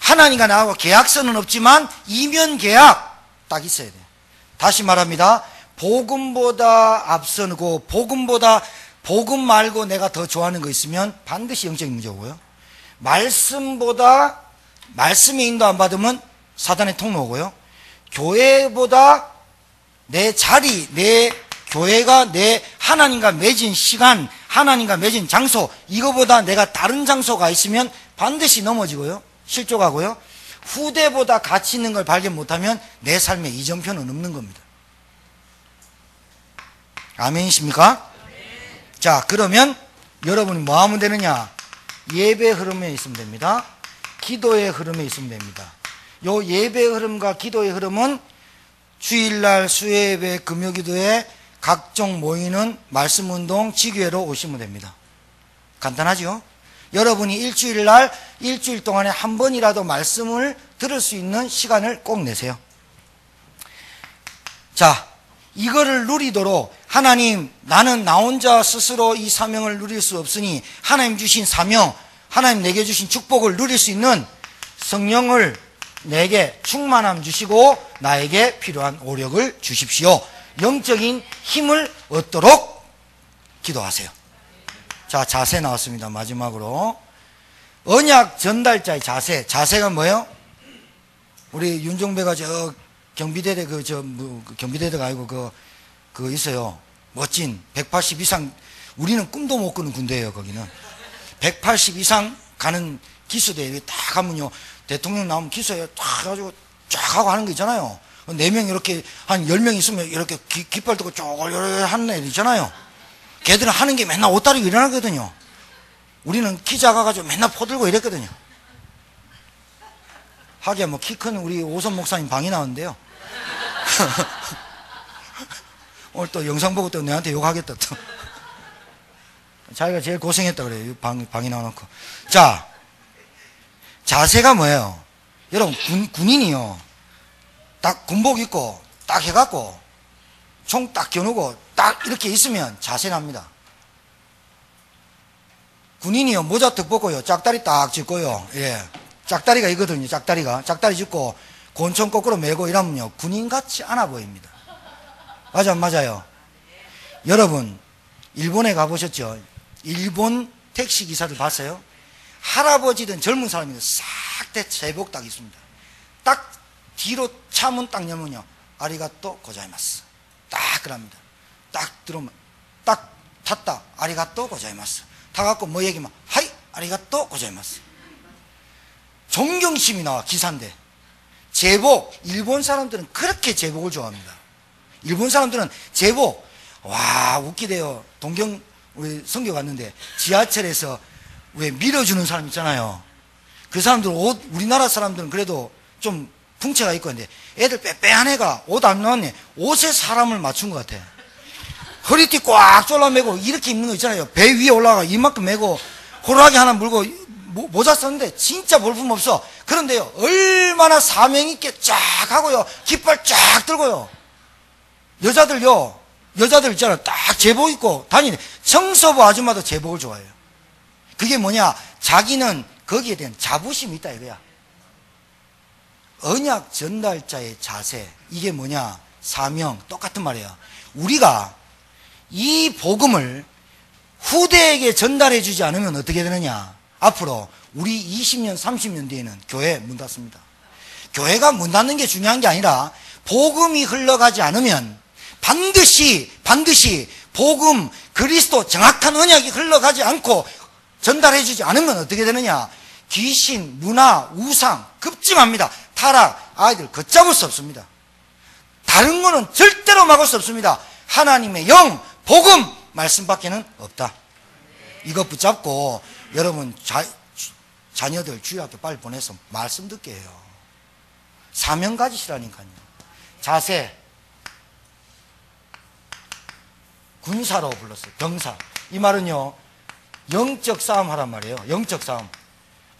하나님과 나하고 계약서는 없지만 이면 계약 딱 있어야 돼요. 다시 말합니다. 복음보다 앞서고 복음보다 복음 말고 내가 더 좋아하는 거 있으면 반드시 영적인 문제고요. 말씀보다 말씀의 인도 안 받으면 사단의 통로고요. 교회보다 내 자리, 내 교회가 내 하나님과 맺은 시간, 하나님과 맺은 장소, 이거보다 내가 다른 장소가 있으면 반드시 넘어지고요. 실족하고요. 후대보다 가치 있는 걸 발견 못하면 내 삶에 이정표는 없는 겁니다. 아멘이십니까? 자, 그러면 여러분이 뭐 하면 되느냐? 예배 흐름에 있으면 됩니다. 기도의 흐름에 있으면 됩니다. 요 예배 흐름과 기도의 흐름은 주일날 수요예배, 금요기도에 각종 모이는 말씀운동 지교회로 오시면 됩니다. 간단하죠? 여러분이 일주일날 일주일 동안에 한 번이라도 말씀을 들을 수 있는 시간을 꼭 내세요. 자, 이거를 누리도록 하나님, 나는 나 혼자 스스로 이 사명을 누릴 수 없으니 하나님 주신 사명, 하나님 내게 주신 축복을 누릴 수 있는 성령을 내게 충만함 주시고 나에게 필요한 오력을 주십시오. 영적인 힘을 얻도록 기도하세요. 자, 자세 나왔습니다. 마지막으로 언약 전달자의 자세. 자세가 뭐예요? 우리 윤종배가 저 경비대대 경비대대가 아니고 그 있어요. 멋진 180 이상, 우리는 꿈도 못 꾸는 군대예요. 거기는 180 이상 가는 기수대에 딱 가면요, 대통령 나오면 기수에 딱 해가지고 쫙 하고 하는 거 있잖아요. 4명 이렇게 한 10명 있으면 이렇게 깃발 들고 쪼글쪼글 하는 애들 있잖아요. 걔들은 하는 게 맨날 옷 다리고 일어나거든요. 우리는 키 작아가지고 맨날 포들고 이랬거든요. 하기야 뭐 키 큰 우리 오선 목사님 방이 나왔는데요. 오늘 또 영상 보고 또 내한테 욕하겠다 또. 자기가 제일 고생했다 그래요. 방이 나와놓고. 자, 자세가 뭐예요? 여러분, 군인이요, 딱 군복 입고 딱 해갖고 총 딱 겨누고 딱 이렇게 있으면 자세 납니다. 군인이요, 모자 턱 벗고요, 짝다리 딱 짚고요, 예, 짝다리가 있거든요. 짝다리 짚고 권총 거꾸로 메고 이러면요, 군인 같지 않아 보입니다. 맞아, 맞아요. 여러분, 일본에 가보셨죠? 일본 택시기사들 봤어요? 할아버지든 젊은 사람이든 싹 다 제복 딱 있습니다. 딱 뒤로 차문 딱 열면요, 아리가또 고자이마스. 딱 그럽니다. 딱 들어오면, 딱 탔다, 아리가또 고자이마스. 타갖고 뭐 얘기만, 하이, 아리가또 고자이마스. 존경심이 나와, 기사인데. 제복, 일본 사람들은 그렇게 제복을 좋아합니다. 일본 사람들은 제복, 와, 웃기대요. 우리 성교 갔는데 지하철에서 왜 밀어주는 사람 있잖아요. 그 사람들 옷, 우리나라 사람들은 그래도 좀 풍채가 있고 한데 애들 빼빼한 애가 옷 안 나왔네. 옷에 사람을 맞춘 것 같아. 허리띠 꽉 졸라매고 이렇게 입는 거 있잖아요. 배 위에 올라가 이만큼 메고 호루라기 하나 물고 모자 썼는데 진짜 볼품 없어. 그런데요, 얼마나 사명 있게 쫙 하고요, 깃발 쫙 들고요. 여자들 있잖아요, 딱 제복 입고 다니네. 청소부 아줌마도 제복을 좋아해요. 그게 뭐냐, 자기는 거기에 대한 자부심이 있다 이거야. 언약 전달자의 자세, 이게 뭐냐, 사명, 똑같은 말이에요. 우리가 이 복음을 후대에게 전달해 주지 않으면 어떻게 되느냐, 앞으로 우리 20년 30년 뒤에는 교회 문 닫습니다. 교회가 문 닫는 게 중요한 게 아니라 복음이 흘러가지 않으면 반드시 복음, 그리스도 정확한 언약이 흘러가지 않고 전달해 주지 않으면 어떻게 되느냐, 귀신, 문화, 우상 급증합니다. 타락, 아이들 걷잡을 수 없습니다. 다른 거는 절대로 막을 수 없습니다. 하나님의 영, 복음, 말씀밖에는 없다. 이거 붙잡고 여러분 자녀들 주일학교 빨리 보내서 말씀 듣게 해요. 사명 가지시라니까요. 자세, 군사로 불렀어요. 병사. 이 말은요, 영적 싸움 하란 말이에요. 영적 싸움.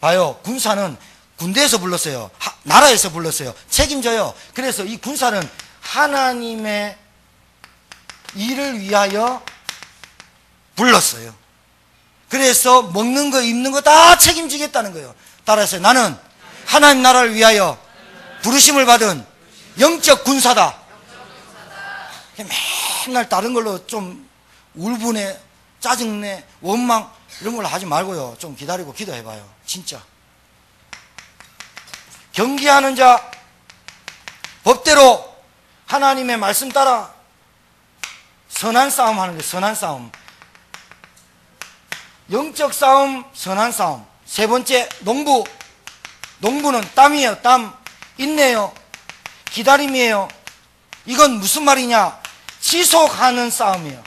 봐요, 군사는 군대에서 불렀어요. 나라에서 불렀어요. 책임져요. 그래서 이 군사는 하나님의 일을 위하여 불렀어요. 그래서 먹는 거 입는 거 다 책임지겠다는 거예요. 따라서 나는 하나님 나라를 위하여 부르심을 받은 영적 군사다. 맨날 다른 걸로 좀 울분에 짜증내, 원망 이런 걸 하지 말고요. 좀 기다리고 기도해봐요. 진짜. 경계하는 자, 법대로 하나님의 말씀 따라 선한 싸움 하는 게 선한 싸움. 영적 싸움, 선한 싸움. 세 번째, 농부. 농부는 땀이에요. 땀. 인내요. 기다림이에요. 이건 무슨 말이냐? 지속하는 싸움이에요.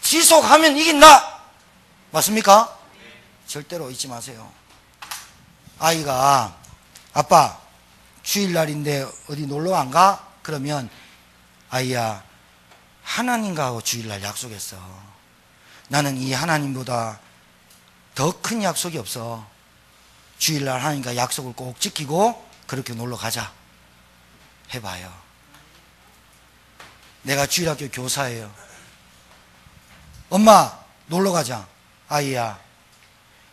지속하면 이긴다. 맞습니까? 절대로 잊지 마세요. 아이가 아빠 주일날인데 어디 놀러 안 가? 그러면 아이야, 하나님과 하고 주일날 약속했어. 나는 이 하나님보다 더 큰 약속이 없어. 주일날 하나님과 약속을 꼭 지키고 그렇게 놀러 가자. 해봐요. 내가 주일학교 교사예요. 엄마 놀러 가자. 아이야,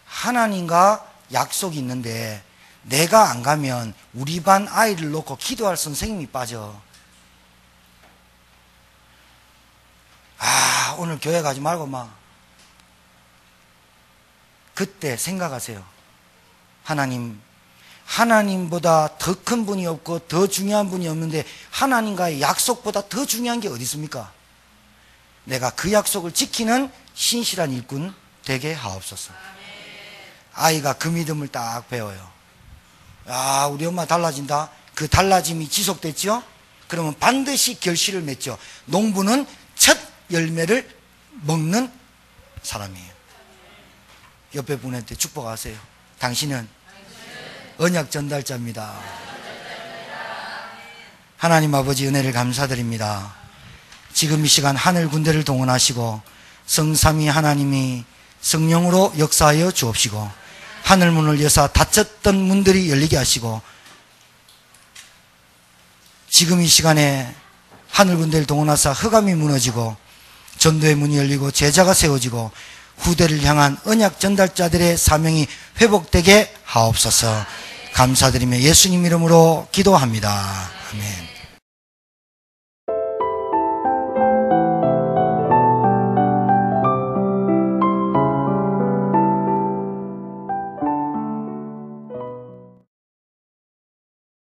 하나님과 약속이 있는데 내가 안 가면 우리 반 아이를 놓고 기도할 선생님이 빠져. 아, 오늘 교회 가지 말고 막. 그때 생각하세요. 하나님보다 더 큰 분이 없고 더 중요한 분이 없는데 하나님과의 약속보다 더 중요한 게 어디 있습니까? 내가 그 약속을 지키는 신실한 일꾼 되게 하옵소서. 아이가 그 믿음을 딱 배워요. 아, 우리 엄마 달라진다. 그 달라짐이 지속됐죠? 그러면 반드시 결실을 맺죠. 농부는 첫 열매를 먹는 사람이에요. 옆에 분한테 축복하세요. 당신은 언약 전달자입니다. 하나님 아버지 은혜를 감사드립니다. 지금 이 시간 하늘 군대를 동원하시고 성삼위 하나님이 성령으로 역사하여 주옵시고 하늘 문을 여사 닫혔던 문들이 열리게 하시고 지금 이 시간에 하늘 군대를 동원하사 흑암이 무너지고 전도의 문이 열리고 제자가 세워지고 후대를 향한 언약 전달자들의 사명이 회복되게 하옵소서. 감사드리며 예수님 이름으로 기도합니다. 아멘.